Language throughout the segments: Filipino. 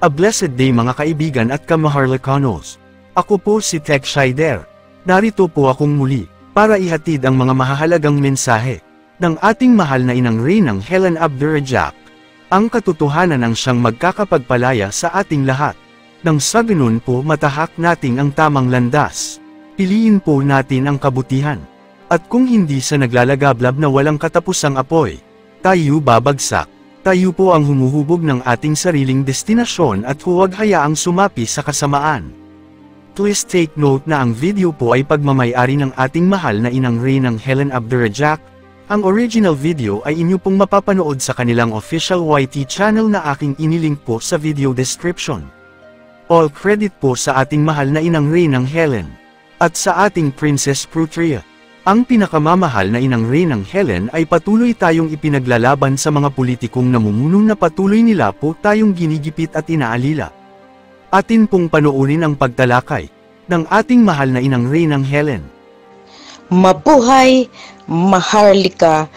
A blessed day mga kaibigan at kamaharlikanos. Ako po si Tech Scheider. Narito po akong muli, para ihatid ang mga mahahalagang mensahe ng ating mahal na inang Reynang Helen Abdurrahjak. Ang katotohanan ang siyang magkakapagpalaya sa ating lahat. Nang sa ganun po matahak nating ang tamang landas. Piliin po natin ang kabutihan. At kung hindi sa naglalagablab na walang katapusang apoy, tayo babagsak. Tayo po ang humuhubog ng ating sariling destinasyon at huwag hayaang sumapi sa kasamaan. Please take note na ang video po ay pagmamay-ari ng ating mahal na inang Reynang Helen Abdurrahjak. Ang original video ay inyo pong mapapanood sa kanilang official YT channel na aking inilink po sa video description. All credit po sa ating mahal na inang Reynang Helen. At sa ating Princess Prutria. Ang pinakamamahal na inang Reynang Helen ay patuloy tayong ipinaglalaban sa mga politikong namumuno na patuloy nila po tayong ginigipit at inaalila. Atin pong panoorin ang pagtalakay ng ating mahal na inang Reynang Helen. Mabuhay, Maharlika,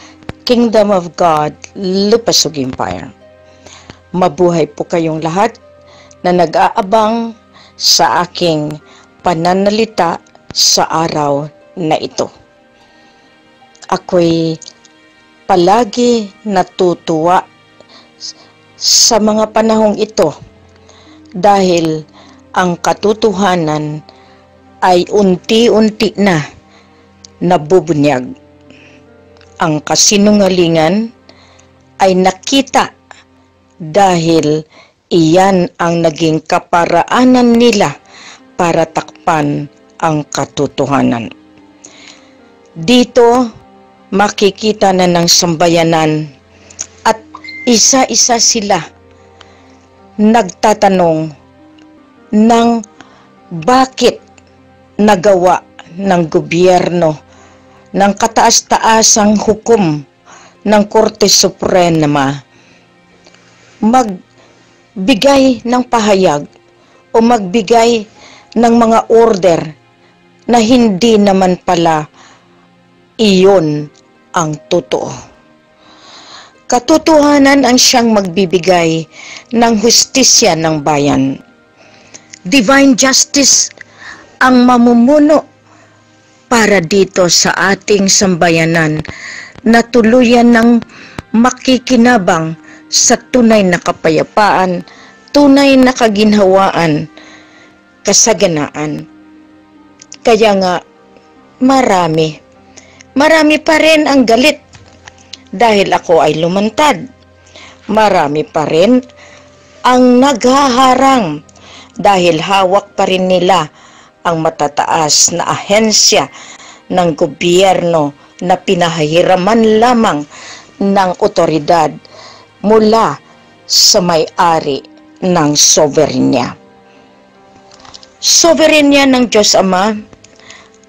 Kingdom of God, Lupasug Empire. Mabuhay po kayong lahat na nag-aabang sa aking pananalita sa araw na ito. Ako'y palagi natutuwa sa mga panahong ito dahil ang katotohanan ay unti-unti na nabubunyag. Ang kasinungalingan ay nakita dahil iyan ang naging kaparaanan nila para takpan ang katotohanan. Dito, makikita na ng sambayanan at isa-isa sila nagtatanong ng bakit nagawa ng gobyerno ng kataas-taasang hukom ng Korte Suprema magbigay ng pahayag o magbigay ng mga order na hindi naman pala iyon ang totoo. Katotohanan ang siyang magbibigay ng hustisya ng bayan. Divine justice ang mamumuno para dito sa ating sambayanan na tuluyan ng makikinabang sa tunay na kapayapaan, tunay na kaginhawaan, kasaganaan. Kaya nga, marami pa rin ang galit dahil ako ay lumantad. Marami pa rin ang naghaharang dahil hawak pa rin nila ang matataas na ahensya ng gobyerno na pinahihiraman lamang ng otoridad mula sa may-ari ng soberenya. Soberenya ng Diyos Ama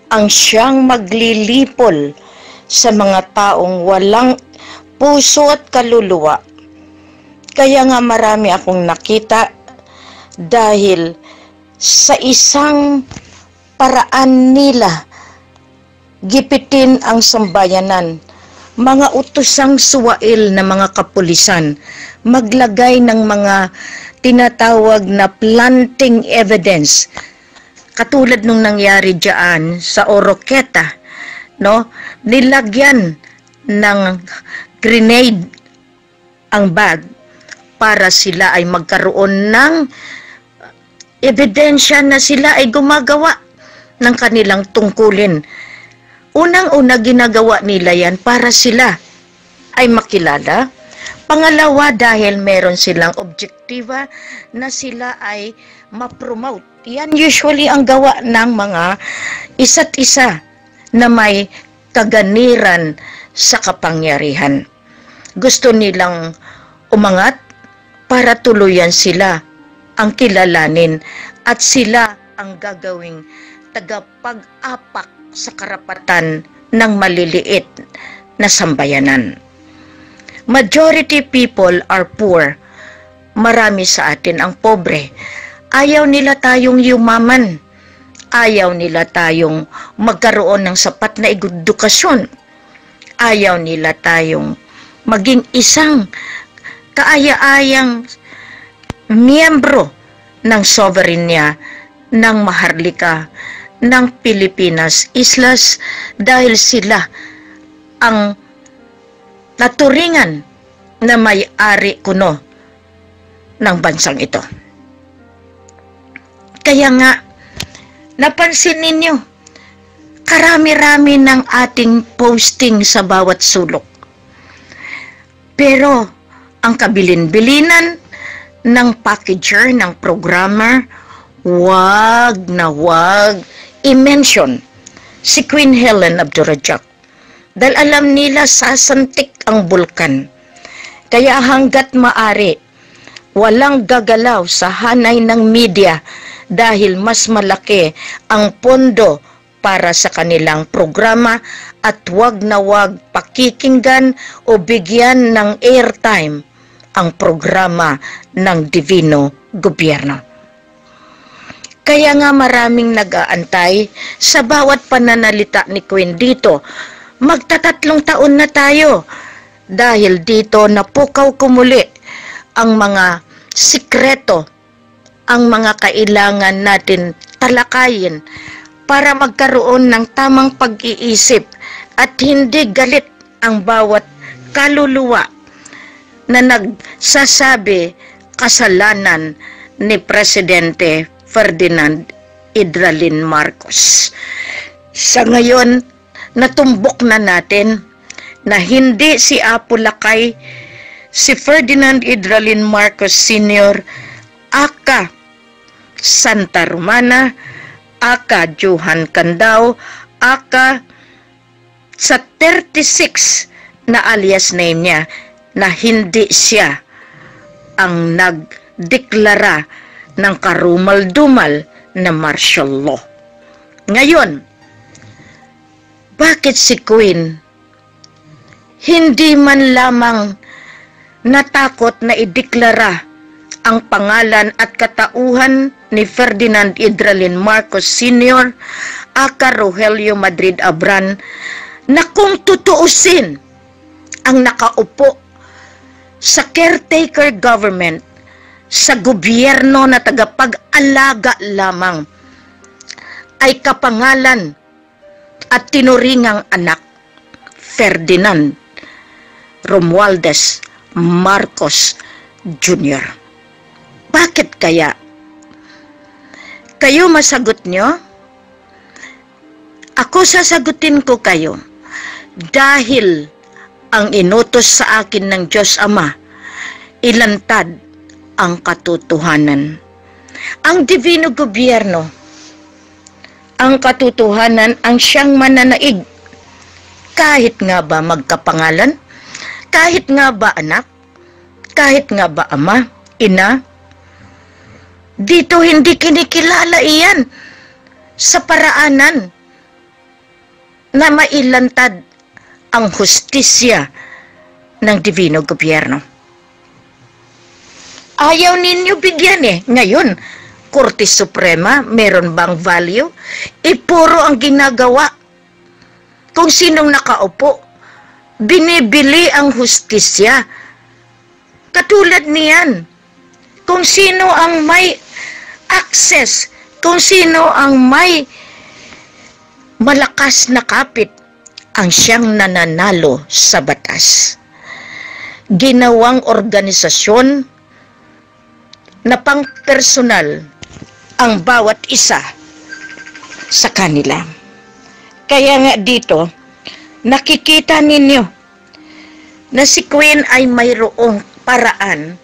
ang siyang maglilipol sa mga taong walang puso at kaluluwa. Kaya nga marami akong nakita dahil sa isang paraan nila gipitin ang sambayanan, mga utosang suwail na mga kapulisan, maglagay ng mga tinatawag na planting evidence. Katulad nung nangyari diyan sa Oroqueta, no? Nilagyan ng grenade ang bag para sila ay magkaroon ng ebidensya na sila ay gumagawa ng kanilang tungkulin. Unang-una ginagawa nila yan para sila ay makilala. Pangalawa, dahil meron silang objektiba na sila ay ma-promote. Yan usually ang gawa ng mga isa't isa na may kaganiran sa kapangyarihan. Gusto nilang umangat para tuluyan sila ang kilalanin at sila ang gagawing tagapag-apak sa karapatan ng maliliit na sambayanan. Majority people are poor. Marami sa atin ang pobre. Ayaw nila tayong yumaman. Ayaw nila tayong magkaroon ng sapat na edukasyon. Ayaw nila tayong maging isang kaaya-ayang miyembro ng soberenya ng Maharlika ng Pilipinas Islas dahil sila ang naturingan na may-ari kuno ng bansang ito. Kaya nga, napansin ninyo, karami-rami ng ating posting sa bawat sulok. Pero, ang kabilin-bilinan ng packager, ng programmer, wag na wag i-mention si Queen Helen Abdurrahman. Dahil alam nila sasantik ang bulkan. Kaya hanggat maari, walang gagalaw sa hanay ng media dahil mas malaki ang pondo para sa kanilang programa at wag na wag pakikinggan o bigyan ng airtime ang programa ng Divino Gobyerno. Kaya nga maraming nag-aantay sa bawat pananalita ni Queen dito. Magtatatlong taon na tayo dahil dito napukaw kumuli ang mga sikreto, ang mga kailangan natin talakayin para magkaroon ng tamang pag-iisip at hindi galit ang bawat kaluluwa na nagsasabi kasalanan ni Presidente Ferdinand Idralin Marcos. Sa ngayon, natumbok na natin na hindi si Apo Lakay, si Ferdinand Idralin Marcos Sr., aka Santa Romana, aka Johan Candao, aka sa 36 na alias name niya na hindi siya ang nagdeklara ng karumal-dumal na martial law. Ngayon, bakit si Queen hindi man lamang natakot na ideklara ang pangalan at katauhan ni Ferdinand Idralin Marcos Sr., aka Rogelio Madrid Abran, na kung tutuusin ang nakaupo sa caretaker government, sa gobyerno na tagapag-alaga lamang, ay kapangalan at tinuringang anak Ferdinand Romualdez Marcos Jr. Bakit kaya? Kayo masagot nyo? Ako sasagutin ko kayo dahil ang inutos sa akin ng Diyos Ama, ilantad ang katotohanan. Ang Divino Gobyerno, ang katotohanan ang siyang mananaig. Kahit nga ba magkapangalan, kahit nga ba anak, kahit nga ba ama, ina, dito hindi kinikilala iyan sa paraanan na mailantad ang hustisya ng Divino Gobyerno. Ayaw ninyo bigyan eh. Ngayon, Korte Suprema, meron bang value? Puro ang ginagawa. Kung sinong nakaupo, binibili ang hustisya. Katulad niyan. Kung sino ang may access, kung sino ang may malakas na kapit, ang siyang nananalo sa batas. Ginawang organisasyon na pang-personal ang bawat isa sa kanila. Kaya nga dito, nakikita ninyo na si Queen ay mayroong paraan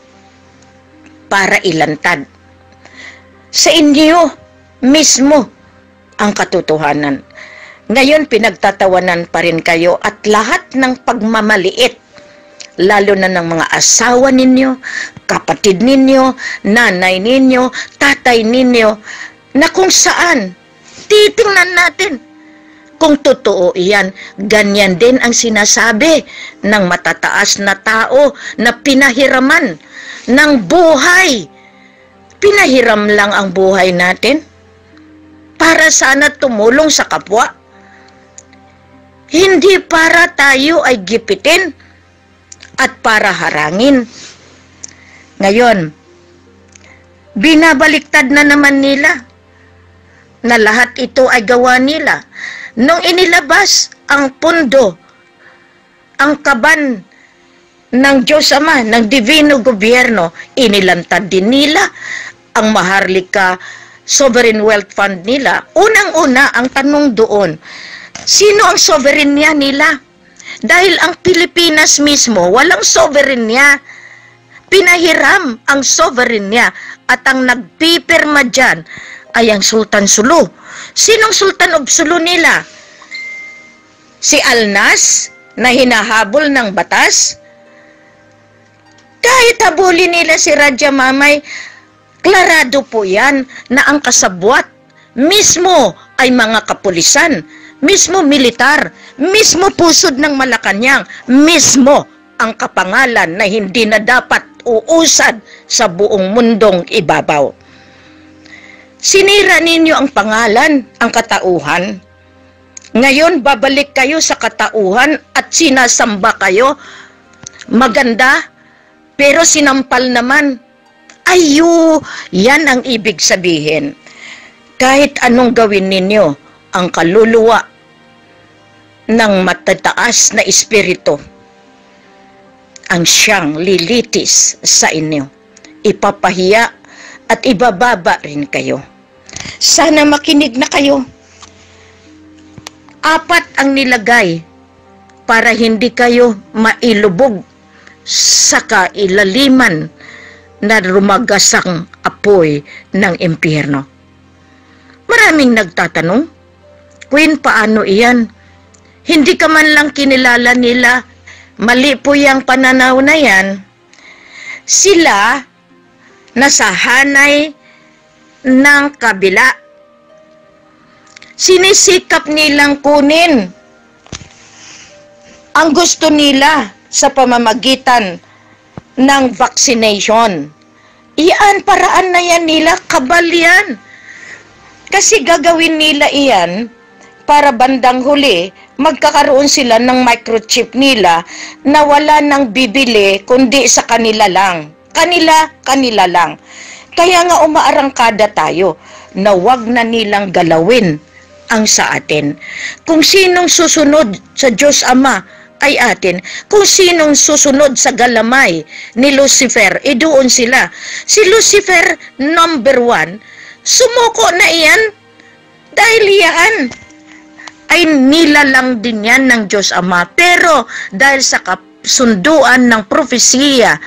para ilantad sa inyo mismo ang katotohanan. Ngayon, pinagtatawanan pa rin kayo at lahat ng pagmamaliit, lalo na ng mga asawa ninyo, kapatid ninyo, nanay ninyo, tatay ninyo, na kung saan, titingnan natin kung totoo iyan. Ganyan din ang sinasabi ng matataas na tao na pinahiraman ng buhay. Pinahiram lang ang buhay natin para sana tumulong sa kapwa. Hindi para tayo ay gipitin at para harangin. Ngayon, Binabaliktad na naman nila na lahat ito ay gawa nila. Nung inilabas ang pundo, ang kaban ng Diyos Ama, ng Divino Gobyerno, inilantad din nila ang Maharlika Sovereign Wealth Fund nila. Unang-una, ang tanong doon, sino ang sovereignty nila? Dahil ang Pilipinas mismo, walang sovereignty. Pinahiram ang sovereignty at ang nagpipirma dyan ay ang Sultan Sulu. Sinong Sultan of Sulu nila? Si Alnas na hinahabol ng batas? Kahit habulin nila si Raja Mamay, klarado po yan na ang kasabwat mismo ay mga kapulisan, mismo militar, mismo pusod ng Malacanang, mismo ang kapangalan na hindi na dapat uusad sa buong mundong ibabaw. Sinira ninyo ang pangalan, ang katauhan. Ngayon, babalik kayo sa katauhan at sinasamba kayo. Maganda, pero sinampal naman. Ayo, yan ang ibig sabihin. Kahit anong gawin ninyo, ang kaluluwa ng matataas na espiritu ang siyang lilitis sa inyo. Ipapahiya at ibababa rin kayo. Sana makinig na kayo. 4 ang nilagay para hindi kayo mailubog sa kailaliman na rumagasang apoy ng impyerno. Maraming nagtatanong, Queen, paano iyan? Hindi ka man lang kinilala nila. Mali po yung pananaw na yan. Sila nasa hanay ng kabila. Sinisikap nilang kunin ang gusto nila sa pamamagitan ng vaccination. Iyan, paraan na yan nila, kabal yan. Kasi gagawin nila iyan para bandang huli, magkakaroon sila ng microchip nila na wala nang bibili kundi sa kanila lang. Kanila lang. Kaya nga umaarangkada tayo na wag na nilang galawin ang sa atin. Kung sinong susunod sa Diyos Ama ay atin. Kung sinong susunod sa galamay ni Lucifer, doon sila. Si Lucifer, number 1, sumuko na iyan dahil yan ay nilalang din yan ng Diyos Ama. Pero dahil sa kasunduan ng propesiya,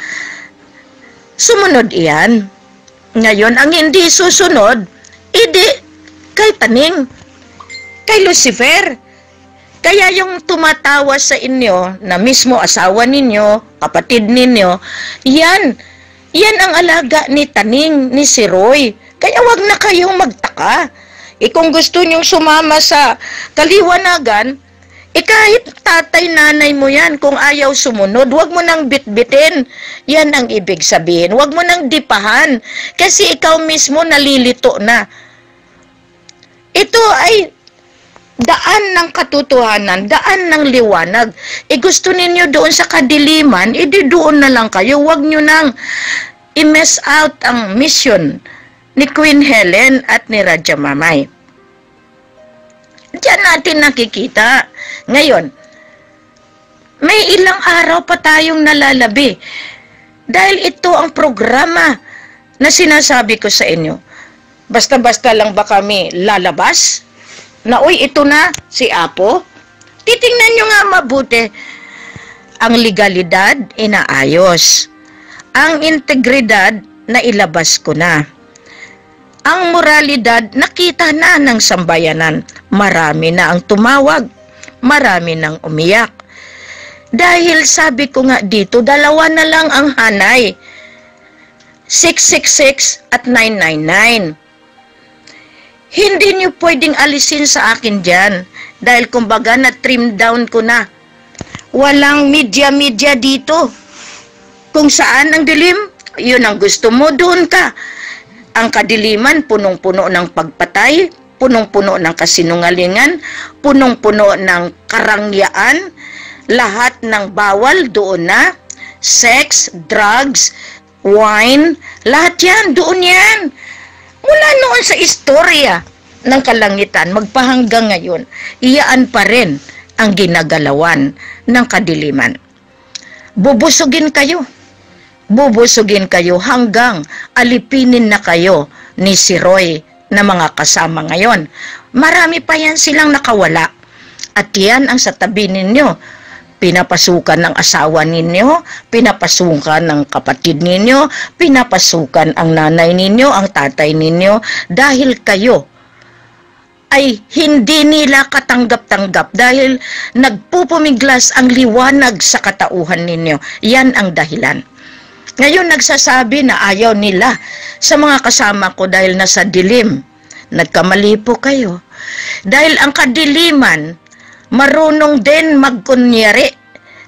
sumunod iyan. Ngayon, ang hindi susunod, kay Taning, kay Lucifer. Kaya yung tumatawa sa inyo, na mismo asawa ninyo, kapatid ninyo, yan ang alaga ni Taning, ni si Roy. Kaya wag na kayong magtaka. Kung gusto nyong sumama sa kaliwanagan, kahit tatay, nanay mo yan, kung ayaw sumunod, wag mo nang bitbitin. Yan ang ibig sabihin. Wag mo nang dipahan. Kasi ikaw mismo nalilito na. Ito ay daan ng katotohanan, daan ng liwanag. Gusto ninyo doon sa kadiliman, doon na lang kayo. Wag nyo nang i-mess out ang mission ni Queen Helen at ni Raja Mamay. Diyan natin nakikita. Ngayon, may ilang araw pa tayong nalalabi. Dahil ito ang programa na sinasabi ko sa inyo. Basta-basta lang ba kami lalabas? Na, uy, ito na, si Apo. Titingnan nyo nga mabuti. Ang legalidad, inaayos. Ang integridad, nailabas ko na. Ang moralidad, nakita na ng sambayanan. Marami na ang tumawag. Marami nang umiyak. Dahil sabi ko nga dito, 2 na lang ang hanay. 666 at 999. Hindi nyo pwedeng alisin sa akin dyan. Dahil kumbaga na-trim down ko na. Walang media-media dito. Kung saan ang dilim, yun ang gusto mo, doon ka. Ang kadiliman, punong-puno ng pagpatay, punong-puno ng kasinungalingan, punong-puno ng karangyaan, lahat ng bawal doon na, sex, drugs, wine, lahat yan, doon yan. Mula noon sa istorya ng kalangitan, magpahanggang ngayon, iyaan pa rin ang ginagalawan ng kadiliman. Bubusugin kayo. Bubusugin kayo hanggang alipinin na kayo ni si Roy na mga kasama ngayon. Marami pa yan silang nakawala. At yan ang sa tabi ninyo. Pinapasukan ng asawa ninyo, pinapasukan ng kapatid ninyo, pinapasukan ang nanay ninyo, ang tatay ninyo, dahil kayo ay hindi nila katanggap-tanggap dahil nagpupumiglas ang liwanag sa katauhan ninyo. Yan ang dahilan. Ngayon nagsasabi na ayaw nila sa mga kasama ko dahil nasa dilim. Nagkamali po kayo. Dahil ang kadiliman, marunong din magkunyari.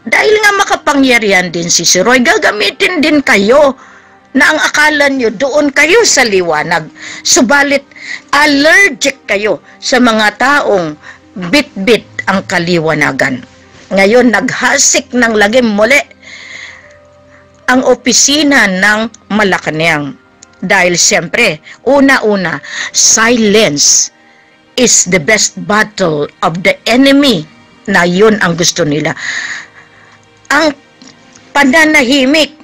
Dahil nga makapangyarihan din si Roy, gagamitin din kayo na ang akala nyo doon kayo sa liwanag. Subalit, allergic kayo sa mga taong bit-bit ang kaliwanagan. Ngayon, naghasik ng lagim muli ang opisina ng Malacanang. Dahil siyempre, una-una, silence is the best battle of the enemy, na yun ang gusto nila. Ang pananahimik,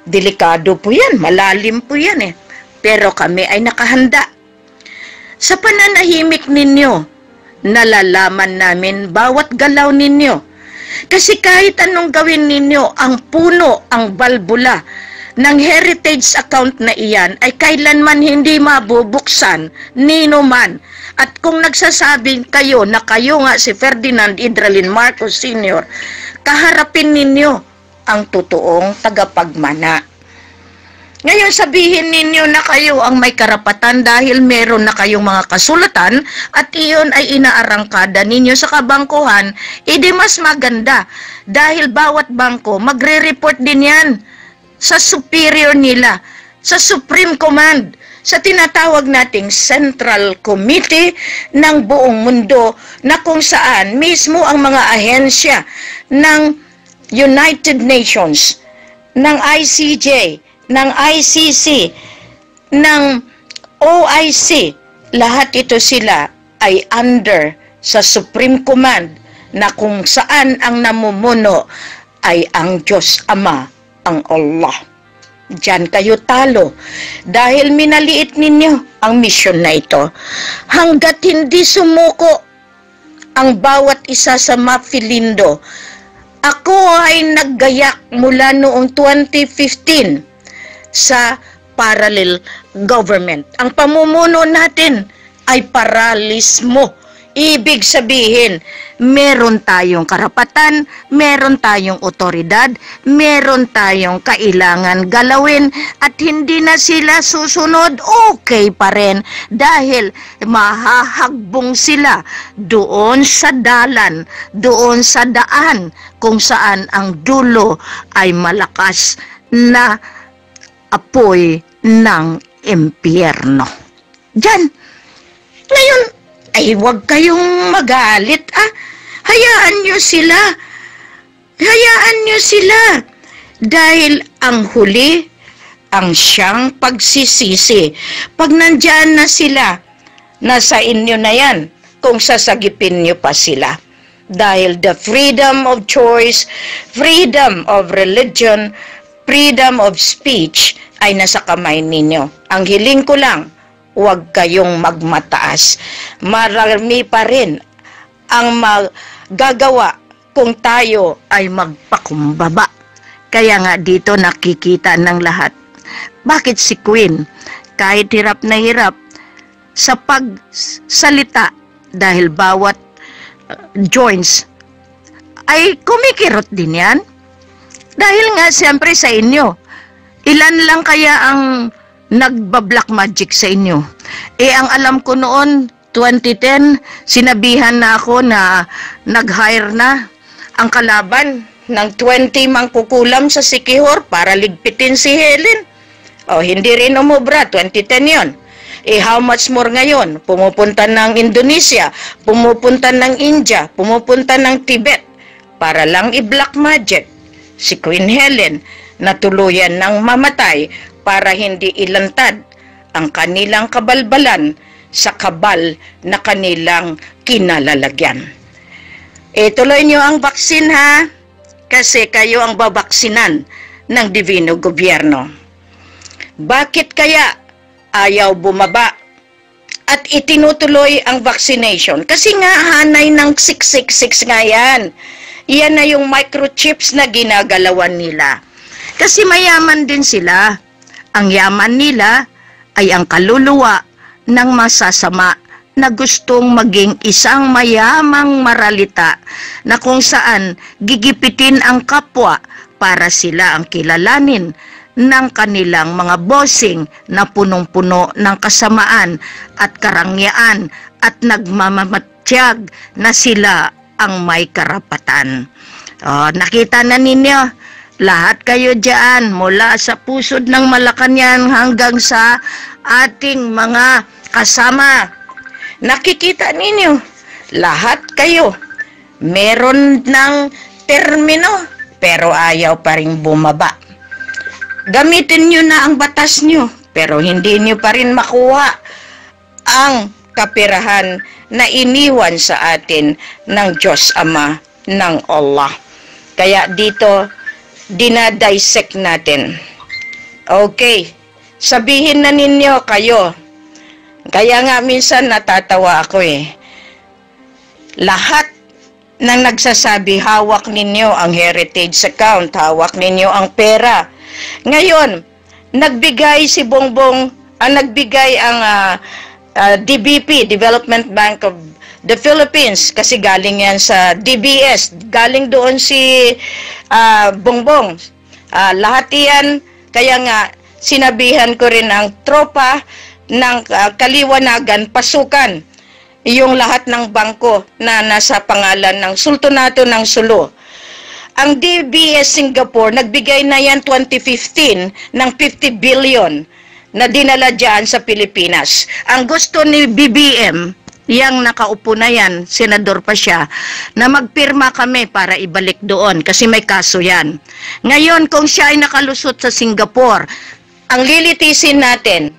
delikado po yan, malalim po yan eh. Pero kami ay nakahanda. Sa pananahimik ninyo, nalalaman namin bawat galaw ninyo. Kasi kahit anong gawin ninyo, ang puno, ang balbula ng heritage account na iyan ay kailanman hindi mabubuksan nino man. At kung nagsasabing kayo na kayo nga si Ferdinand Idralin Marcos Sr., kaharapin ninyo ang totoong tagapagmana. Ngayon sabihin ninyo na kayo ang may karapatan dahil meron na kayong mga kasulatan at iyon ay inaarangkada ninyo sa kabangkuhan, edi mas maganda dahil bawat bangko magre-report din yan sa superior nila, sa Supreme Command, sa tinatawag nating Central Committee ng buong mundo na kung saan mismo ang mga ahensya ng United Nations, ng ICJ, ng ICC, ng OIC, lahat ito sila ay under sa Supreme Command na kung saan ang namumuno ay ang Diyos Ama, ang Allah. Diyan kayo talo dahil minaliit ninyo ang misyon na ito. Hanggat hindi sumuko ang bawat isa sa Mapilindo, ako ay naggayak mula noong 2015 sa parallel government. Ang pamumuno natin ay paralismo. Ibig sabihin, meron tayong karapatan, meron tayong otoridad, meron tayong kailangan galawin at hindi na sila susunod, okay pa rin dahil mahahagbong sila doon sa dalan, doon sa daan kung saan ang dulo ay malakas na apoy ng impyerno. Diyan. Ngayon, ay huwag kayong magalit, Hayaan nyo sila. Hayaan nyo sila. Dahil ang huli, ang siyang pagsisisi. Pag nandyan na sila, nasa inyo na yan kung sasagipin nyo pa sila. Dahil the freedom of choice, freedom of religion, freedom of speech ay nasa kamay ninyo. Ang hiling ko lang, huwag kayong magmataas. Marami pa rin ang magagawa kung tayo ay magpakumbaba. Kaya nga dito nakikita ng lahat. Bakit si Queen, kahit hirap na hirap sa pagsalita dahil bawat joints ay kumikirot din yan? Dahil nga siyempre sa inyo, ilan lang kaya ang nagba-black magic sa inyo? Ang alam ko noon, 2010, sinabihan na ako na nag-hire na ang kalaban ng 20 mangkukulam sa Sikihor para ligpitin si Helen. Hindi rin umubra, 2010 yon. How much more ngayon? Pumupunta ng Indonesia, pumupunta ng India, pumupunta ng Tibet para lang i-black magic si Queen Helen na tuluyan ng mamatay para hindi ilantad ang kanilang kabalbalan sa kabal na kanilang kinalalagyan. Tuloy nyo ang baksin ha, kasi kayo ang babaksinan ng Divino Gobyerno. Bakit kaya ayaw bumaba at itinutuloy ang vaccination? Kasi nga hanay ng 666 nga yan. Yan na yung microchips na ginagalawan nila. Kasi mayaman din sila. Ang yaman nila ay ang kaluluwa ng masasama na gustong maging isang mayamang maralita na kung saan gigipitin ang kapwa para sila ang kilalanin ng kanilang mga bossing na punong-puno ng kasamaan at karangyaan at nagmamamatiyag na sila ang may karapatan. Nakita na ninyo, lahat kayo dyan, mula sa pusod ng Malacanang hanggang sa ating mga kasama. Nakikita ninyo, lahat kayo, meron ng termino, pero ayaw pa rin bumaba. Gamitin nyo na ang batas nyo, pero hindi nyo pa rin makuha ang kapirahan na iniwan sa atin ng Diyos Ama ng Allah. Kaya dito, dinadissect natin. Okay, sabihin na ninyo kayo. Kaya nga minsan natatawa ako Lahat ng nagsasabi, hawak ninyo ang heritage account, hawak ninyo ang pera. Ngayon, nagbigay si Bongbong, nagbigay ang DBP, Development Bank of the Philippines, kasi galing yan sa DBS, galing doon si Bongbong. Lahat yan, kaya nga sinabihan ko rin ang tropa ng kaliwanagan, pasukan yung lahat ng bangko na nasa pangalan ng Sultanato ng Sulu. Ang DBS Singapore, nagbigay na yan 2015 ng 50 billion na dinala dyan sa Pilipinas. Ang gusto ni BBM, yang nakaupo na yan, senador pa siya, na magpirma kami para ibalik doon kasi may kaso yan. Ngayon, kung siya ay nakalusot sa Singapore, ang lilitisin natin,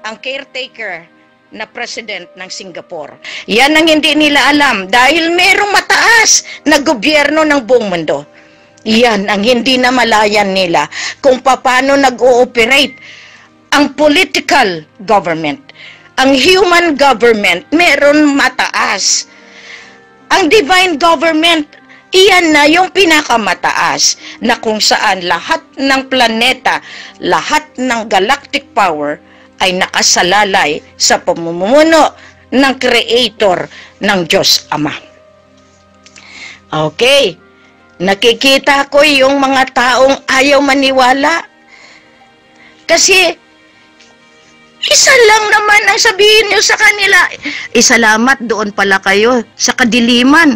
ang caretaker na president ng Singapore. Yan ang hindi nila alam dahil merong mataas na gobyerno ng buong mundo. Yan ang hindi na malayan nila kung paano nag-ooperate ang political government. Ang human government, meron mataas. Ang divine government, iyan na yung pinakamataas na kung saan lahat ng planeta, lahat ng galactic power ay nakasalalay sa pamumuno ng Creator ng Diyos Ama. Okay, nakikita ko yung mga taong ayaw maniwala. Kasi, isa lang naman ang sabihin nyo sa kanila. Salamat doon pala kayo sa kadiliman.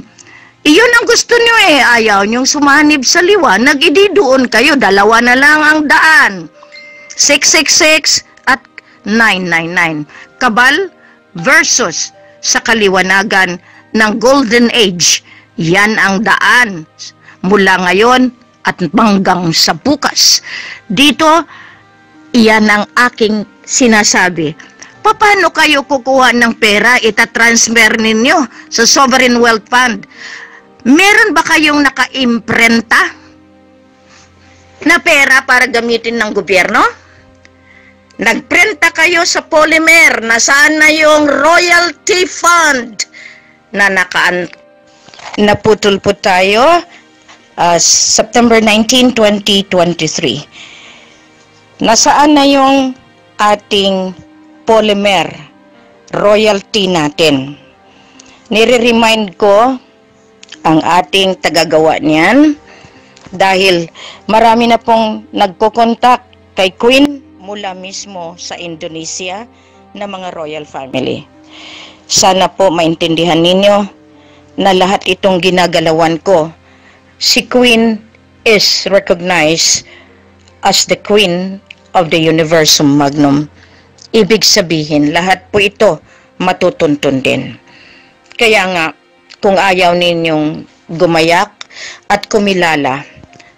Iyon ang gusto nyo ayaw nyong sumanib sa liwanag, doon kayo, dalawa na lang ang daan. 666 at 999. Kabal versus sa kaliwanagan ng Golden Age. Yan ang daan mula ngayon at hanggang sa bukas. Dito, iyan ang aking sinasabi. Paano kayo kukuha ng pera, itatransfer ninyo sa Sovereign Wealth Fund? Meron ba kayong naka-imprenta na pera para gamitin ng gobyerno? Nagprenta kayo sa polymer, nasaan na yung royalty fund na naputol po tayo September 19, 2023. Nasaan na yung ating polymer royalty natin? Nire-remind ko ang ating tagagawa niyan dahil marami na pong nagko-contact kay Queen mula mismo sa Indonesia na mga royal family. Sana po maintindihan ninyo na lahat itong ginagalawan ko, si Queen is recognized as the Queen of the Universum Magnum. Ibig sabihin, lahat po ito matutuntun din. Kaya nga, kung ayaw ninyong gumayak at kumilala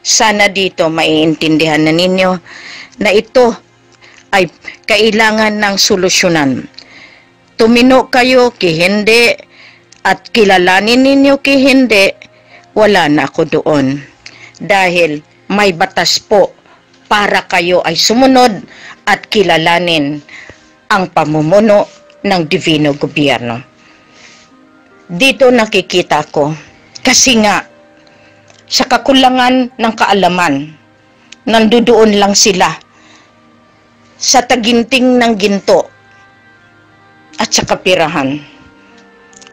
Sana dito maiintindihan na ninyo na ito ay kailangan ng solusyonan. Tumino kayo ki hindi at kilalanin ninyo ki hindi, wala na ako doon. Dahil may batas po para kayo ay sumunod at kilalanin ang pamumuno ng Divino Gobyerno. Dito nakikita ko, kasi nga, sa kakulangan ng kaalaman, nandoon lang sila sa taginting ng ginto at sa kapirahan.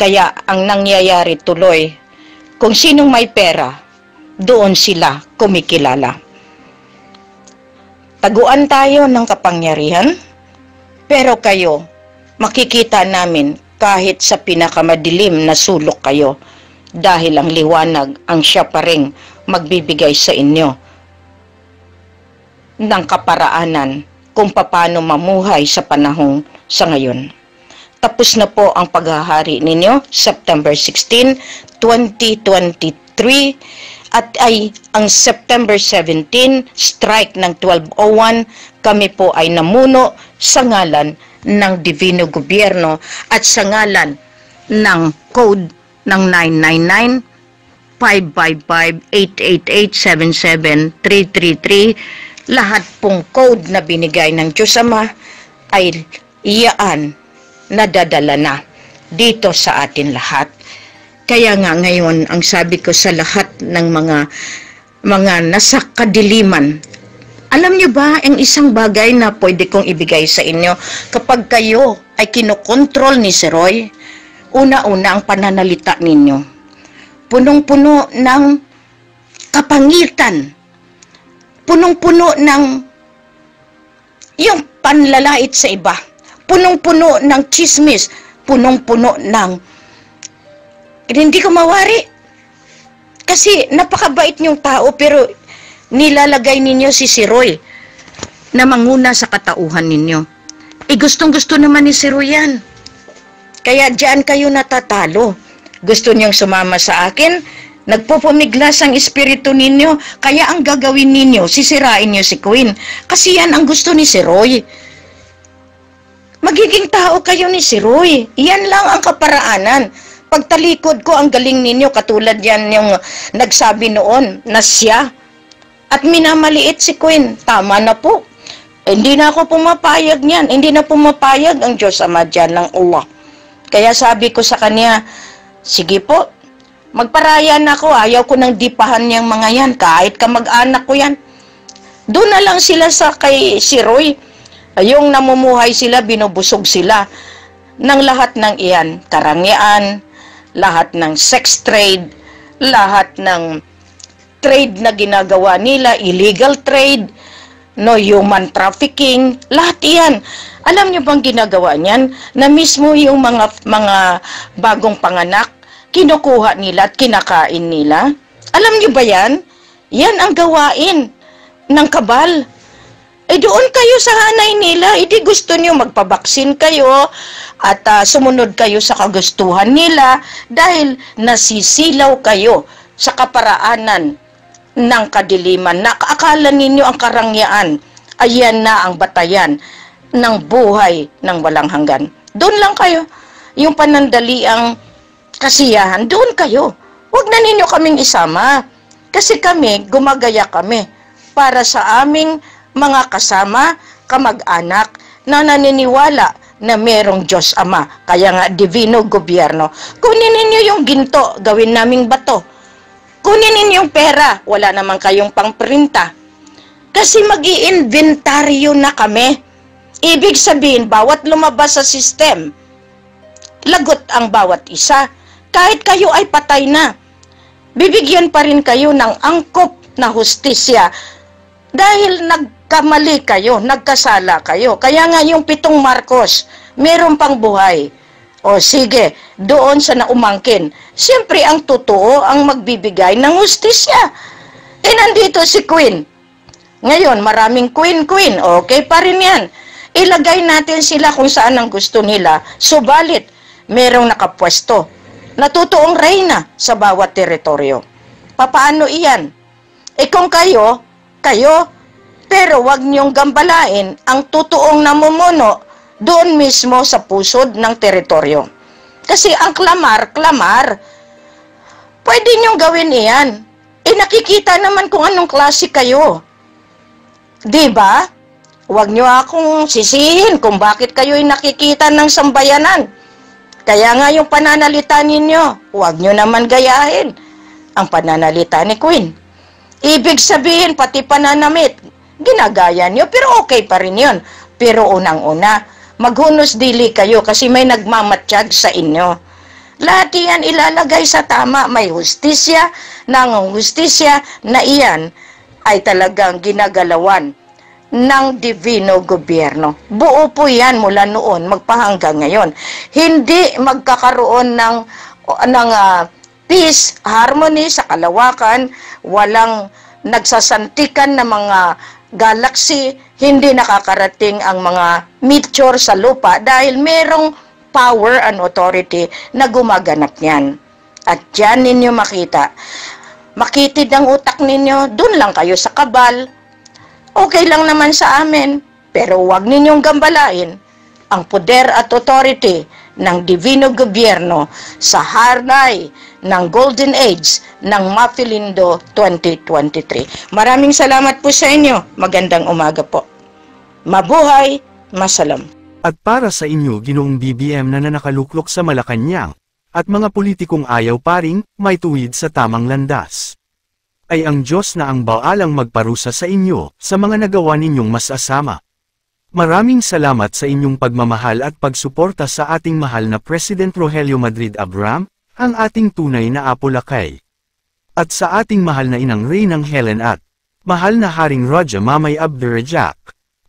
Kaya ang nangyayari tuloy, kung sinong may pera, doon sila kumikilala. Taguan tayo ng kapangyarihan, pero kayo, makikita namin kahit sa pinakamadilim na sulok kayo, dahil ang liwanag ang siya pa ring magbibigay sa inyo ng kaparaanan kung paano mamuhay sa panahong sa ngayon. Tapos na po ang paghahari ninyo, September 16, 2023, at ay ang September 17, strike ng 1201, kami po ay namuno sa ngalan ng Divino Gobyerno at sa ngalan ng code ng 999-555-888-77333. Lahat pong code na binigay ng Diyos Ama ay iyaan nadadala na dito sa atin lahat. Kaya nga ngayon, ang sabi ko sa lahat ng mga nasa kadiliman, alam niyo ba, ang isang bagay na pwede kong ibigay sa inyo, kapag kayo ay kinokontrol ni si Roy, una-una ang pananalita ninyo, punong-puno ng kapangitan, punong-puno ng yung panlalait sa iba, punong-puno ng chismis, punong-puno ng hindi ko mawari. Kasi napakabait niyong tao, pero nilalagay ninyo si Roy na manguna sa katauhan ninyo. Gustong-gusto naman ni si Roy yan. Kaya diyan kayo natatalo. Gusto niyong sumama sa akin, nagpupumiglas ang espiritu ninyo, kaya ang gagawin ninyo, sisirain niyo si Queen. Kasi yan ang gusto ni si Roy. Magiging tao kayo ni si Roy. Yan lang ang kaparaanan. Pagtalikod ko, ang galing ninyo, katulad yan yung nagsabi noon na siya. At minamaliit si Queen. Tama na po. Hindi na ako pumapayag niyan. Hindi na pumapayag ang Diyos Ama dyan ng Allah. Kaya sabi ko sa kanya, sige po, magparayan ako. Ayaw ko nang dipahan niyang mga yan. Kahit kamag-anak ko yan. Doon na lang sila sa kay si Roy. Yung namumuhay sila, binubusog sila ng lahat ng iyan. Karangyaan, lahat ng sex trade, lahat ng trade na ginagawa nila, illegal trade, no human trafficking, lahat iyan. Alam niyo bang ginagawa niyan? Na mismo yung mga bagong panganak, kinukuha nila at kinakain nila. Alam niyo ba yan? Yan ang gawain ng kabal. Doon kayo sa hanay nila, hindi gusto niyo magpabaksin kayo at sumunod kayo sa kagustuhan nila dahil nasisilaw kayo sa kaparaanan ng kadiliman na akala ninyo ang karangyaan, ayan na ang batayan ng buhay ng walang hanggan. Doon lang kayo. Yung panandaliang kasiyahan, doon kayo. Huwag na ninyo kaming isama. Kasi kami, gumagaya kami para sa aming mga kasama, kamag-anak na naniniwala na merong Diyos Ama. Kaya nga, Divino Gobyerno. Kunin ninyo yung ginto, gawin naming bato. Kunin ninyo yung pera, wala naman kayong pangprinta. Kasi mag-i-inventaryo na kami. Ibig sabihin, bawat lumabas sa system, lagot ang bawat isa. Kahit kayo ay patay na, bibigyan pa rin kayo ng angkop na hustisya dahil nagkamali kayo, nagkasala kayo. Kaya nga yung 7 Marcos, meron pang buhay. O sige, doon sa naumangkin, siyempre ang totoo ang magbibigay ng hustisya. Nandito si Queen. Ngayon, maraming Queen. Okay pa rin yan. Ilagay natin sila kung saan ang gusto nila. Subalit, merong nakapwesto. Natutuong reyna sa bawat teritoryo. Papaano iyan? Kung kayo, pero wag niyong gambalain ang totoong namumuno doon mismo sa pusod ng teritoryo. Kasi ang klamar, pwede niyong gawin iyan. Nakikita naman kung anong klase kayo. Diba? Huwag niyo akong sisihin kung bakit kayo'y nakikita ng sambayanan. Kaya nga yung pananalita ninyo, huwag niyo naman gayahin ang pananalita ni Queen. Ibig sabihin, pati pananamit, ginagaya niyo, pero okay pa rin yun. Pero unang-una, maghunos dili kayo kasi may nagmamatsyag sa inyo. Lahat iyan ilalagay sa tama, may hustisya, nangungustisya na iyan ay talagang ginagalawan ng divino gobyerno. Buo po yan mula noon, magpahanggang ngayon. Hindi magkakaroon ng peace, harmony sa kalawakan, walang nagsasantikan na mga galaxy, hindi nakakarating ang mga meteor sa lupa dahil merong power and authority na gumaganap niyan. At yan ninyo makita. Makitid ang utak ninyo, dun lang kayo sa kabal. Okay lang naman sa amin, pero huwag ninyong gambalain ang poder at authority ng divino gobyerno sa harnay ng Golden Age ng Mafilindo 2023. Maraming salamat po sa inyo. Magandang umaga po. Mabuhay, masalam. At para sa inyo Ginoong BBM na nanakaluklok sa Malacanang, at mga politikong ayaw paring may tuwid sa tamang landas, ay ang Diyos na ang baalang magparusa sa inyo sa mga nagawa ninyong masasama. Maraming salamat sa inyong pagmamahal at pagsuporta sa ating mahal na President Rogelio Madrid Abram, ang ating tunay na Apo Lakay. At sa ating mahal na Inang Reynang Helen at mahal na Haring Raja Mamay Abdurrajak.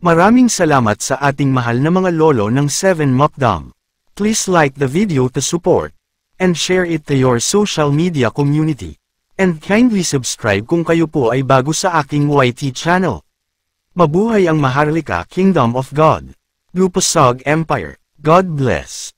Maraming salamat sa ating mahal na mga lolo ng 7 Mukdam. Please like the video to support, and share it to your social media community. And kindly subscribe kung kayo po ay bago sa aking YT channel. Mabuhay ang Maharlika Kingdom of God. Lupasag Empire. God bless.